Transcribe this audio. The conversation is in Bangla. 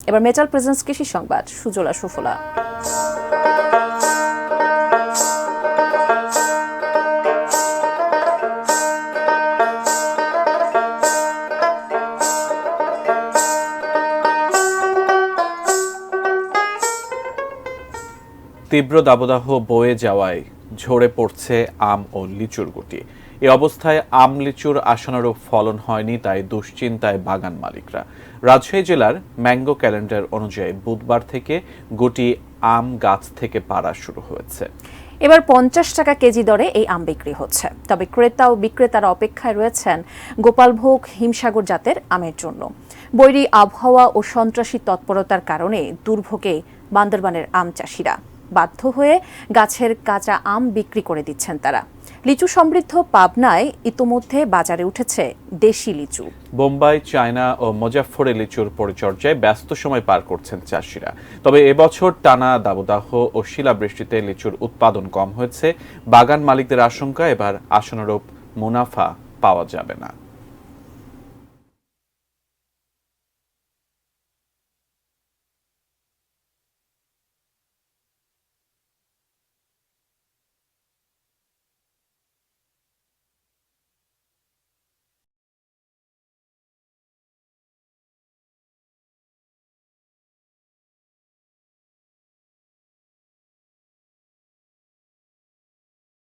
এবার মেটাল প্রেজেন্স কৃষি সংবাদ সুজলা সুফলা। তীব্র দাবদাহ বয়ে যাওয়ায় ঝরে পড়ছে আম ও লিচুর গুটি। এ অবস্থায় আম লিচুর আশানুরূপ ফলন হয়নি, তাই দুশ্চিন্তায় বাগান মালিকরা। রাজশাহী জেলার ম্যাঙ্গো ক্যালেন্ডার অনুযায়ী বুধবার থেকে গুটি আম গাছ থেকে পাড়া শুরু হয়েছে। এবার 50 টাকা কেজি দরে এই আম বিক্রি হচ্ছে। তবে ক্রেতা ও বিক্রেতারা অপেক্ষায় রয়েছেন গোপালভোগ হিমসাগর জাতের আমের জন্য। বৈরী আবহাওয়া ও সন্ত্রাসী তৎপরতার কারণে দুর্ভোগে বান্দরবানের আম চাষিরা বাধ্য হয়ে গাছের কাঁচা আম বিক্রি করে দিচ্ছেন তারা। লিচু সমৃদ্ধ পাবনায় ইতোমধ্যে বাজারে উঠেছে দেশি লিচু। বোম্বাই, চায়না ও মুজাফফরে লিচুর পরিচর্যায় ব্যস্ত সময় পার করছেন চাষিরা। তবে এবছর টানা দাবদাহ ও শিলাবৃষ্টিতে লিচুর উৎপাদন কম হয়েছে। বাগান মালিকদের আশঙ্কা, এবার আশানুরূপ মুনাফা পাওয়া যাবে না।